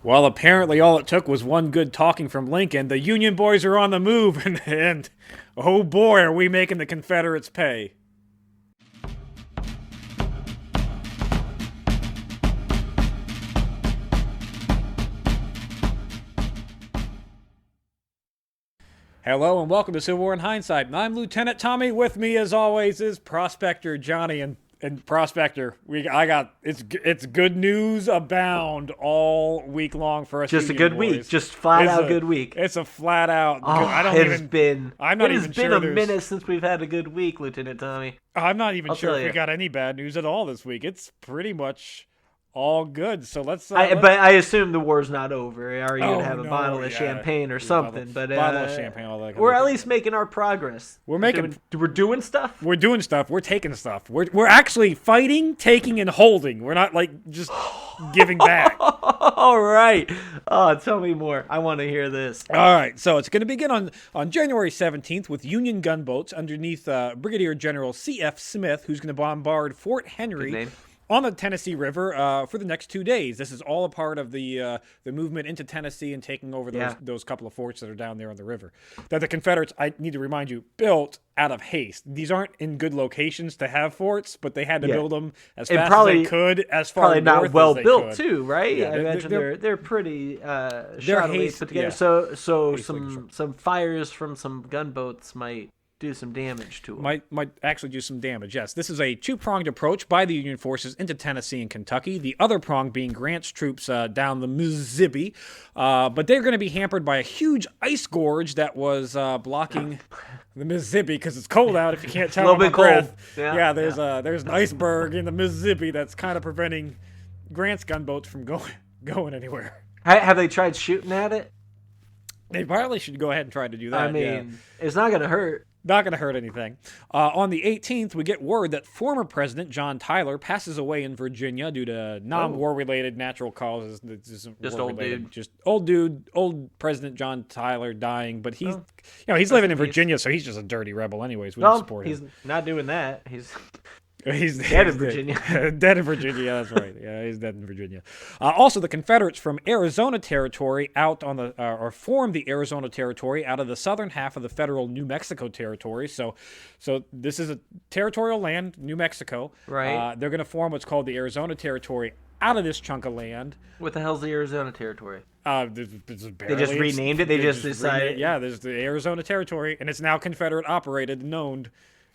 Well, apparently all it took was one good talking from Lincoln. The Union boys are on the move, and oh boy, are we making the Confederates pay. Hello and welcome to Civil War in Hindsight. I'm Lieutenant Tommy. With me, as always, is Prospector Johnny. And Prospector, it's good news abound all week long for us. Just Union a good boys. week, just flat out good week. It's a flat out. Oh, good, I don't it even. has been. I'm not it even has sure. been a there's- minute since we've had a good week, Lieutenant Tommy. I'm not even I'll sure tell if we you. got any bad news at all this week. It's pretty much all good. So let's. But I assume the war's not over. Are you Oh, gonna have a no, bottle of yeah. champagne or A something? bottle of champagne, all that kind we're of at thing. least making our progress. We're making. We're doing stuff. We're doing stuff. We're taking stuff. We're actually fighting, taking, and holding. We're not like just giving back. All right. Oh, tell me more. I want to hear this. All right, so it's going to begin on January 17th with Union gunboats underneath Brigadier General C.F. Smith, who's going to bombard Fort Good Henry name. on the Tennessee River for the next 2 days. This is all a part of the movement into Tennessee and taking over those couple of forts that are down there on the river. That the Confederates, I need to remind you, built out of haste. These aren't in good locations to have forts, but they had to build them as fast as they could, as far Probably north not well as they built could. too, right? Yeah, I imagine they're pretty shoddily haste- put together. yeah. So Hastily some fires from some gunboats might do some damage to them. Might actually do some damage, yes. This is a two-pronged approach by the Union forces into Tennessee and Kentucky, the other prong being Grant's troops down the Mississippi. But they're going to be hampered by a huge ice gorge that was blocking the Mississippi because it's cold out, if you can't tell. A little bit by my cold. breath. Yeah, there's an iceberg in the Mississippi that's kind of preventing Grant's gunboats from going anywhere. Have they tried shooting at it? They probably should go ahead and try to do that. I mean, it's not going to hurt. Not going to hurt anything. On the 18th, we get word that former President John Tyler passes away in Virginia due to non-war-related natural causes. Just old dude. Just old President John Tyler dying. But he's living in Virginia, so he's just a dirty rebel anyways. We don't support he's him. not doing that. He's dead in Virginia. Dead in Virginia, that's right. Yeah, he's dead in Virginia. Also, the Confederates from Arizona Territory or formed the Arizona Territory out of the southern half of the federal New Mexico Territory. So this is a territorial land, New Mexico. Right. They're going to form what's called the Arizona Territory out of this chunk of land. What the hell's the Arizona Territory? They just renamed it? They just decided- Yeah, there's the Arizona Territory, and it's now Confederate operated and owned.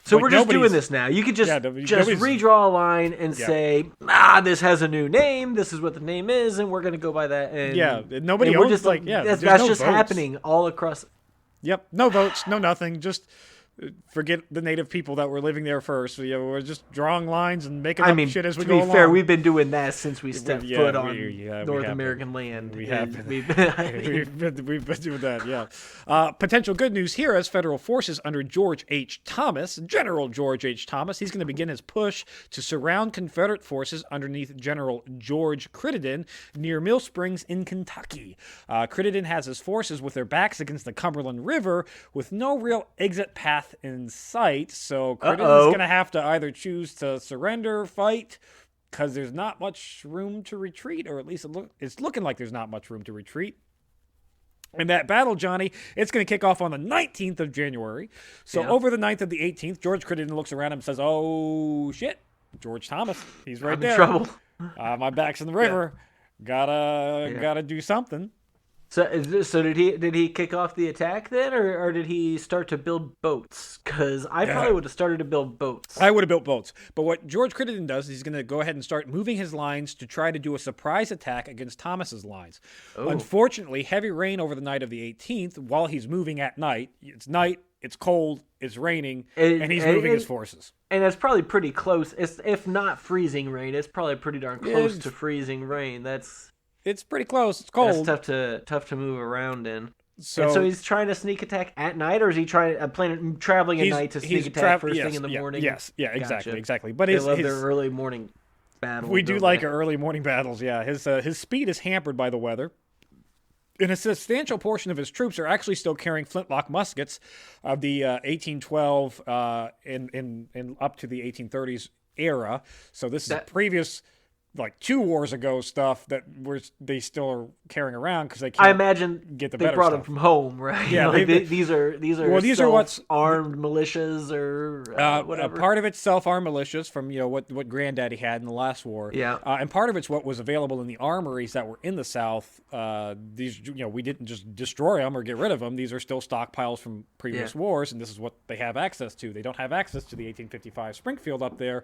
So Like, we're just doing nobody's- this now. You could just nobody's- redraw a line and say, this has a new name. This is what the name is, and we're going to go by that. And, nobody and we're owns, just there's that's no just votes. happening all across. Yep, no votes, no nothing. Just forget the native people that were living there first. We're just drawing lines and making up shit as we go along. To be fair, we've been doing that since we stepped foot on we North have American land. We have And been. We've been doing that, yeah. Potential good news here as federal forces under George H. Thomas, General George H. Thomas, he's going to begin his push to surround Confederate forces underneath General George Crittenden near Mill Springs in Kentucky. Crittenden has his forces with their backs against the Cumberland River with no real exit path in sight, so Crittenden's going to have to either choose to surrender, fight, because there's not much room to retreat, or at least it's looking like there's not much room to retreat. And that battle, Johnny, it's going to kick off on the 19th of January. So over the 9th of the 18th, George Crittenden looks around and says, oh, shit, George Thomas, he's right there. in trouble. My back's in the river. Gotta do something. So did he kick off the attack then, or did he start to build boats? Because I probably would have started to build boats. I would have built boats. But what George Crittenden does is he's going to go ahead and start moving his lines to try to do a surprise attack against Thomas's lines. Unfortunately, heavy rain over the night of the 18th while he's moving at night. It's night, it's cold, it's raining, and he's moving his forces. And it's probably pretty close. If not freezing rain, it's probably pretty darn close to freezing rain. It's pretty close. It's cold. That's tough to move around in. So he's trying to sneak attack at night, or is he traveling at night to sneak attack first thing in the morning? Yes, yeah, Gotcha. exactly. But they love their early morning battles. We do like our early morning battles. Yeah, his speed is hampered by the weather. And a substantial portion of his troops are actually still carrying flintlock muskets of the 1812 and up to the 1830s era. So this is a previous like 2 wars ago stuff that they still are carrying around because they I can't imagine get the they better brought stuff. them from home, right? Yeah, like they- these are well, these are what's armed militias or whatever. Part of it's self-armed militias from what Granddaddy had in the last war. Yeah. And part of it's what was available in the armories that were in the South. These we didn't just destroy them or get rid of them. These are still stockpiles from previous wars, and this is what they have access to. They don't have access to the 1855 Springfield up there.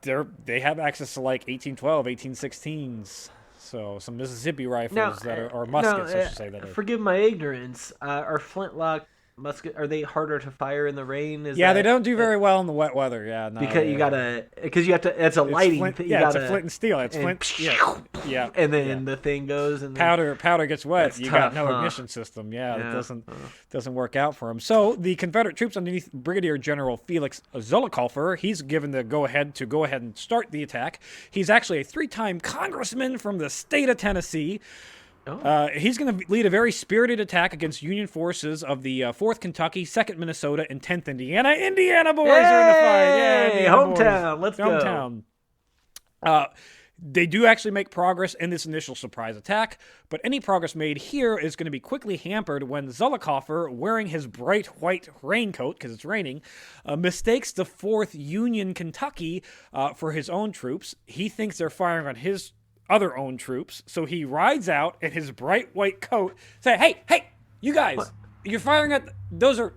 They have access to like 1812, 1816s. So some Mississippi rifles or muskets, I should say. Forgive my ignorance. Are flintlock musket, are they harder to fire in the rain? They don't do very well in the wet weather. Yeah, no, because you have to. It's a lighting. It's a flint and steel. It's flint. Yeah. And then the thing goes and powder gets wet. That's you tough, got no ignition system. Yeah, it doesn't work out for him. So the Confederate troops underneath Brigadier General Felix Zollicoffer, he's given the go ahead and start the attack. He's actually a 3-time congressman from the state of Tennessee. He's going to lead a very spirited attack against Union forces of the 4th Kentucky, 2nd Minnesota, and 10th Indiana. Indiana boys are in the fight. Yeah, Indiana hometown. Boys. Let's go. Hometown. They do actually make progress in this initial surprise attack, but any progress made here is going to be quickly hampered when Zollicoffer, wearing his bright white raincoat, because it's raining, mistakes the 4th Union Kentucky for his own troops. He thinks they're firing on his other own troops, so he rides out in his bright white coat, say, "Hey, you guys, you're firing at those are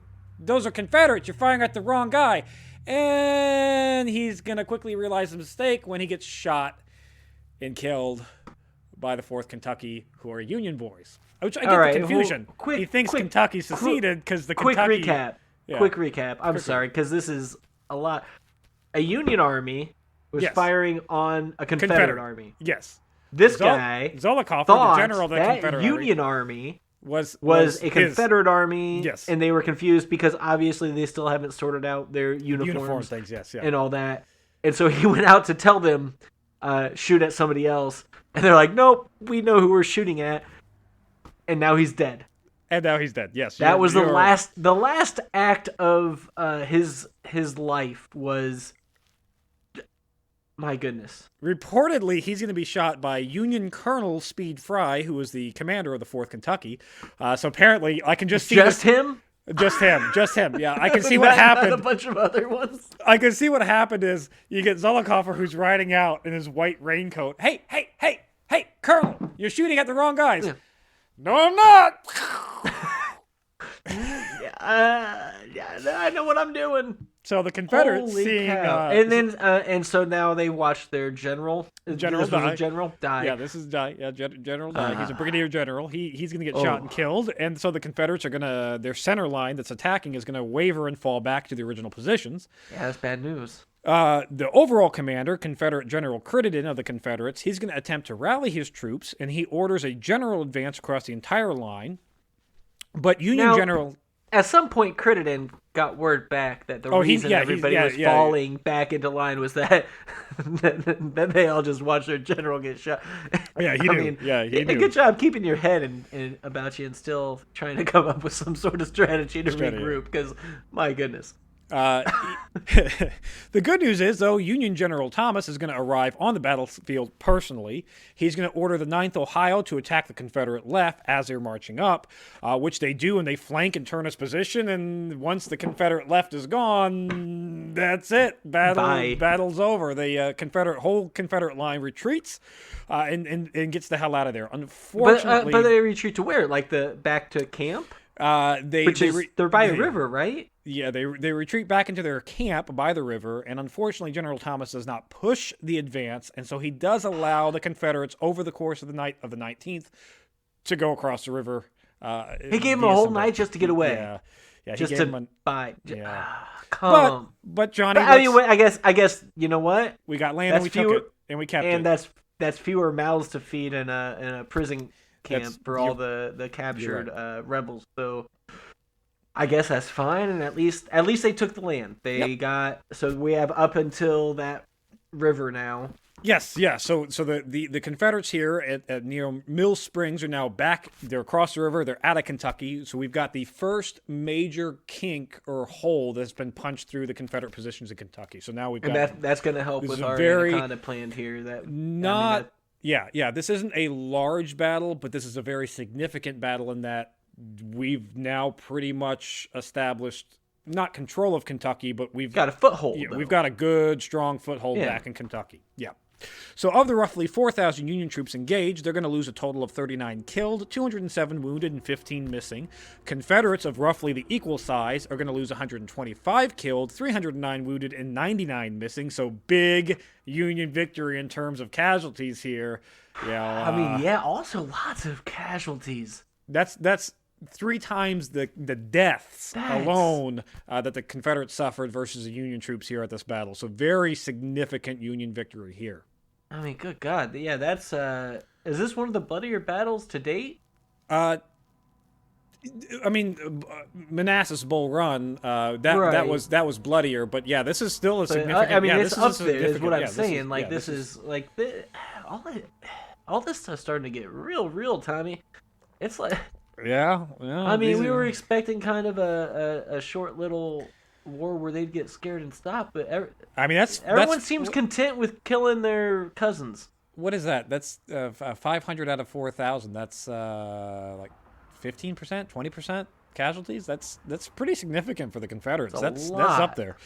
Confederates. You're firing at the wrong guy." And he's gonna quickly realize the mistake when he gets shot and killed by the 4th Kentucky, who are Union boys. Which I get the confusion. He thinks Kentucky seceded because the Kentucky. Quick recap. I'm sorry, because this is a lot. A Union army was firing on a Confederate army. Yes. This guy Zollicoffer, thought the general of the that Confederate Union army was a Confederate army. Yes. And they were confused because obviously they still haven't sorted out their uniforms things, and all that. And so he went out to tell them, shoot at somebody else. And they're like, nope, we know who we're shooting at. And now he's dead. Yes. That was the last act of his life was... My goodness. Reportedly, he's going to be shot by Union Colonel Speed Fry, who was the commander of the 4th Kentucky. So apparently, I can just see him? Just him. Yeah, I can see what happened. Not a bunch of other ones. I can see what happened is you get Zollicoffer, who's riding out in his white raincoat. Hey, Colonel, you're shooting at the wrong guys. Yeah. No, I'm not. I know what I'm doing. So the Confederates and so now they watch their general die. General die. Yeah, this is die. Yeah, General die. He's a brigadier general. He's going to get shot and killed. And so the Confederates are going to, their center line that's attacking is going to waver and fall back to the original positions. Yeah, that's bad news. The overall commander, Confederate General Crittenden of the Confederates, he's going to attempt to rally his troops, and he orders a general advance across the entire line. But General... At some point, Crittenden got word back that the reason everybody was falling back into line was that they all just watched their general get shot. Yeah, he knew. He knew. Good job keeping your head and about you and still trying to come up with some sort of strategy to regroup, because, my goodness. The good news is, though, Union General Thomas is going to arrive on the battlefield personally. He's going to order the 9th Ohio to attack the Confederate left as they're marching up, which they do, and they flank and turn his position, and once the Confederate left is gone, that's it. Battle's over. The whole Confederate line retreats and gets the hell out of there. Unfortunately... But they retreat to where? Like back to camp? They're by a river, right? Yeah, they retreat back into their camp by the river, and unfortunately General Thomas does not push the advance, and so he does allow the Confederates over the course of the night of the 19th to go across the river. He gave them a whole night just to get away. Yeah, just to buy. Yeah. But Johnny, I guess you know what? We got land and we took it, and we kept it. And that's fewer mouths to feed in a prison camp for all the captured rebels. So I guess that's fine, and at least they took the land. So we have up until that river now Yes, yeah. So the Confederates here at near Mill Springs are now back. They're across the river. They're out of Kentucky. So we've got the first major kink or hole that's been punched through the Confederate positions in Kentucky. So now we've And got that's going to help this with is a our very Anaconda plan here. not yeah. This isn't a large battle, but this is a very significant battle in that we've now pretty much established not control of Kentucky, but we've got a foothold. Yeah, we've got a good, strong foothold Yeah. back in Kentucky. Yeah. So of the roughly 4,000 Union troops engaged, they're going to lose a total of 39 killed, 207 wounded, and 15 missing. Confederates of roughly the equal size are going to lose 125 killed, 309 wounded, and 99 missing. So big Union victory in terms of casualties here. Yeah. I mean, yeah. Also, lots of casualties. That's 3 times the deaths alone that the Confederates suffered versus the Union troops here at this battle. So very significant Union victory here. I mean, good God. Yeah, that's... is this one of the bloodier battles to date? I mean, Manassas Bull Run, that Right. was bloodier, but yeah, this is still a But, significant. I mean, yeah, it's this up is a there, is significant- what I'm yeah, saying. Like, this is like... all this stuff's starting to get real, Tommy. It's like... Yeah. I mean, we were expecting kind of a short little war where they'd get scared and stop, but I mean, everyone seems content with killing their cousins. What is that? That's 500 out of 4,000. That's like 15%, 20% casualties. That's pretty significant for the Confederates. That's up there.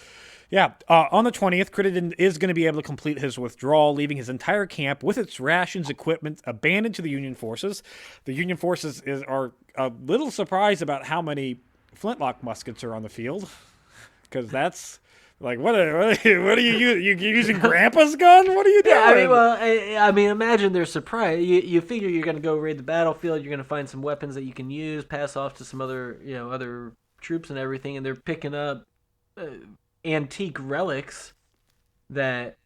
Yeah. On the 20th, Crittenden is going to be able to complete his withdrawal, leaving his entire camp with its rations, equipment abandoned to the Union forces. The Union forces are a little surprised about how many flintlock muskets are on the field, because that's like what are you using? You using Grandpa's gun? What are you doing? Yeah, I mean, imagine they're surprised. You figure you're going to go raid the battlefield. You're going to find some weapons that you can use, pass off to some other troops and everything, and they're picking up antique relics that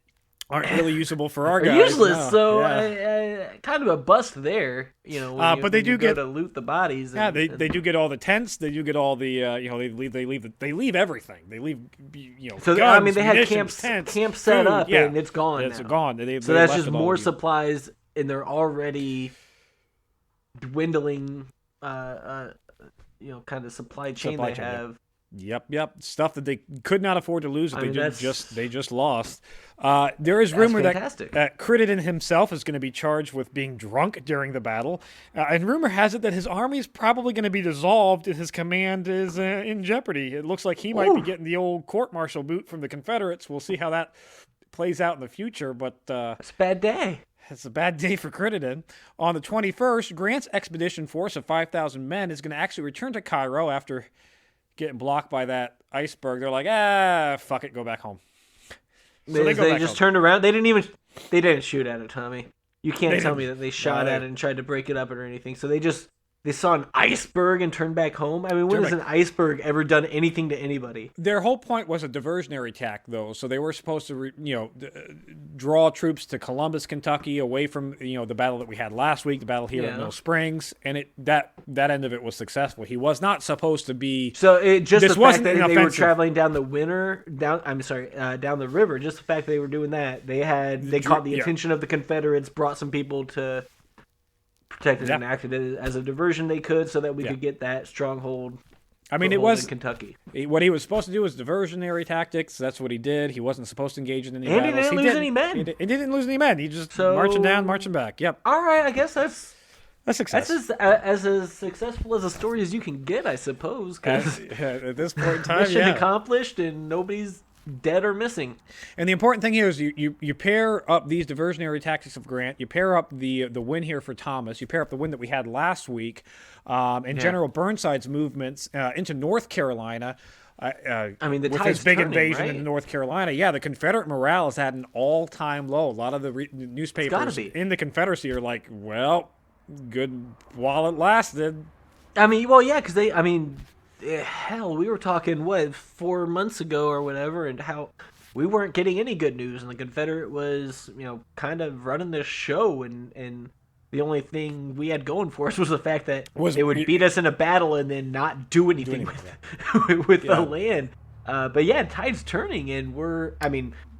aren't really usable for our are guys. useless. No. So yeah. kind of a bust there, but they do go get to loot the bodies. Yeah, they do get all the tents. They do get all the they leave everything. They leave So guns, I mean, they had munitions, camp tents, set food, up, yeah. and it's gone. It's now. gone. So that's just more supplies, and they're already dwindling. Kind of supply chain they have. Yep. Stuff that they could not afford to lose. They just lost. There is That's rumor fantastic. that Crittenden himself is going to be charged with being drunk during the battle, and rumor has it that his army is probably going to be dissolved and his command is in jeopardy. It looks like he might be getting the old court-martial boot from the Confederates. We'll see how that plays out in the future, but it's a bad day. It's a bad day for Crittenden. On the 21st, Grant's expedition force of 5,000 men is going to actually return to Cairo after getting blocked by that iceberg. They're like, fuck it, go back home. So they just turned around. They didn't shoot at it, Tommy. You can't tell me that they shot at it and tried to break it up or anything. So they saw an iceberg and turned back home. I mean, when has an iceberg ever done anything to anybody? Their whole point was a diversionary attack, though. So they were supposed to, draw troops to Columbus, Kentucky, away from the battle that we had last week, the battle here at Mill Springs, and that end of it was successful. He was not supposed to be. So the fact that they were traveling down the down the river, just the fact that they were doing that, they caught the attention of the Confederates, brought some people to protect it and acted as a diversion they could, so that we could get that stronghold. I mean, it was in Kentucky. What he was supposed to do was diversionary tactics. That's what he did. He wasn't supposed to engage in any battles. And he didn't lose any men. He didn't lose any men. He just marching down, marching back. Yep. All right, I guess that's success. That's as successful as a story as you can get, I suppose. Cause at this point in time, mission accomplished, and nobody's dead or missing. And the important thing here is you pair up these diversionary tactics of Grant, you pair up the win here for Thomas, you pair up the win that we had last week, and General Burnside's movements into North Carolina. I mean, with his big invasion into North Carolina, the Confederate morale is at an all-time low. A lot of the newspapers in the Confederacy are like, well, good while it lasted. I mean, because hell, we were talking 4 months ago or whatever, and how we weren't getting any good news, and the Confederate was kind of running this show, and the only thing we had going for us was the fact that they would beat us in a battle and then not do anything with the land. But tide's turning, and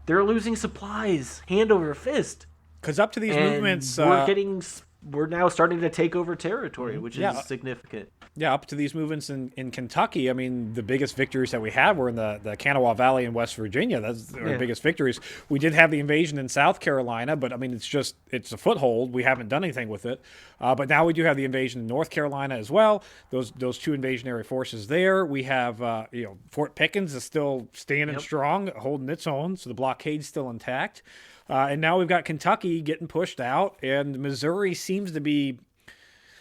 they're losing supplies hand over fist. Because up to these And movements, we're now starting to take over territory, which is significant. yeah, up to these movements in Kentucky, I mean, the biggest victories that we had were in the Kanawha Valley in West Virginia. That's our biggest victories. We did have the invasion in South Carolina, but I mean, it's a foothold. We haven't done anything with it. But now we do have the invasion in North Carolina as well. Those two invasionary forces there. We have, Fort Pickens is still standing strong, holding its own, so the blockade's still intact. And now we've got Kentucky getting pushed out, and Missouri seems to be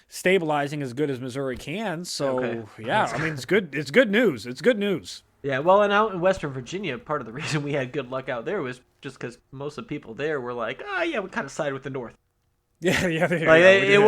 stabilizing as good as Missouri can. So, yeah, I mean, it's good. It's good news. It's good news. Yeah, well, and out in Western Virginia, part of the reason we had good luck out there was just because most of the people there were like, we kind of side with the North. It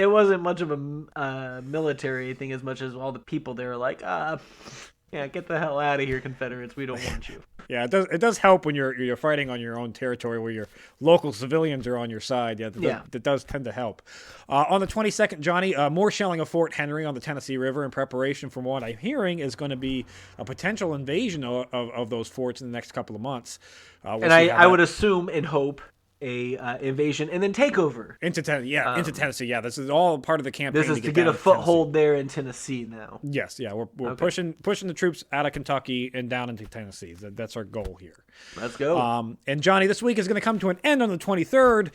wasn't much of a military thing as much as all the people there are like, get the hell out of here, Confederates. We don't want you. Yeah, it does help when you're fighting on your own territory where your local civilians are on your side. That does tend to help. On the 22nd, Johnny, more shelling of Fort Henry on the Tennessee River in preparation for what I'm hearing is going to be a potential invasion of those forts in the next couple of months. I would assume and hope a invasion and then takeover into Tennessee. Yeah, this is all part of the campaign. This is to get a foothold there in Tennessee now. Yes, yeah, we're pushing the troops out of Kentucky and down into Tennessee. That's our goal here. Let's go. And Johnny, this week is going to come to an end on the 23rd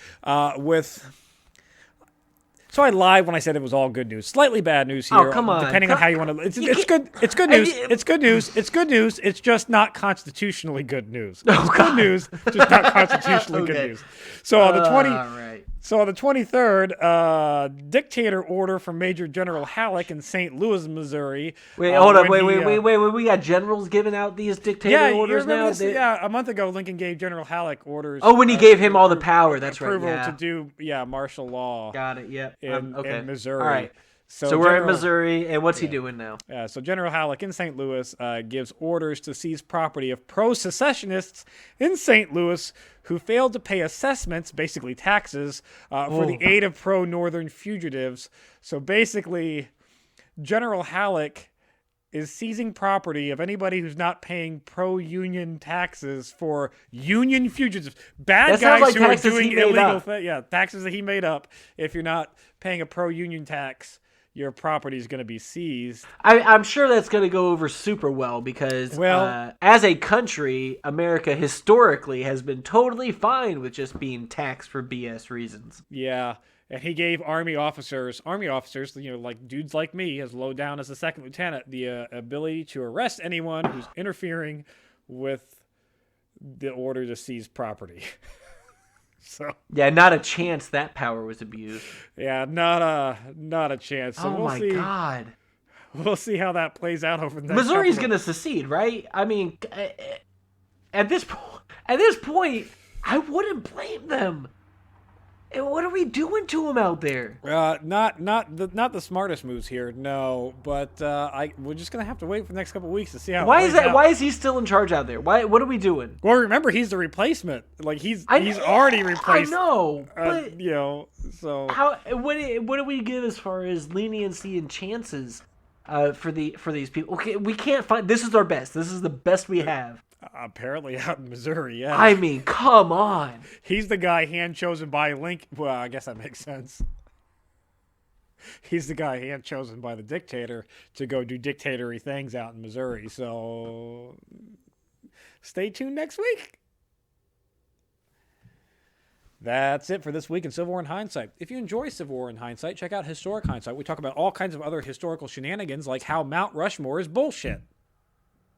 with. So I lied when I said it was all good news. Slightly bad news here. Oh, come on. Depending on how you want to. It's good. It's good news. It's good news. It's good news. It's just not constitutionally good news. It's good news, just not constitutionally good news. So on the 23rd, dictator order from Major General Halleck in St. Louis, Missouri. Wait, hold up. Wait. We got generals giving out these dictator orders now? A month ago, Lincoln gave General Halleck orders. Oh, when he gave him all the power. That's right. Approval to do, martial law. Got it, yeah. In Missouri. All right. So we're in Missouri, and what's he doing now? So General Halleck in St. Louis gives orders to seize property of pro-secessionists in St. Louis who failed to pay assessments, basically taxes, for the aid of pro-Northern fugitives. So basically, General Halleck is seizing property of anybody who's not paying pro-union taxes for union fugitives. Bad guys who are doing illegal things. Yeah, taxes that he made up. If you're not paying a pro-union tax, your property is going to be seized. I'm sure that's going to go over super well because as a country, America historically has been totally fine with just being taxed for BS reasons. Yeah. And he gave Army officers, like dudes like me, as low down as a second lieutenant, the ability to arrest anyone who's interfering with the order to seize property. So yeah, not a chance that power was abused. Yeah, not a chance. So we'll see. God. We'll see how that plays out over the next Missouri's going to secede, right? I mean, at this point, I wouldn't blame them. And what are we doing to him out there? Not the smartest moves here, no. But we're just gonna have to wait for the next couple of weeks to see how. Why is that? Why is he still in charge out there? What are we doing? Well, remember he's the replacement. Like he's already replaced. I know, but so what do we give as far as leniency and chances for these people? Okay, we can't find. This is our best. This is the best we have. Apparently out in Missouri, yeah. I mean, come on. He's the guy hand-chosen by Lincoln. Well, I guess that makes sense. He's the guy hand-chosen by the dictator to go do dictatory things out in Missouri. So stay tuned next week. That's it for this week in Civil War in Hindsight. If you enjoy Civil War in Hindsight, check out Historic Hindsight. We talk about all kinds of other historical shenanigans like how Mount Rushmore is bullshit.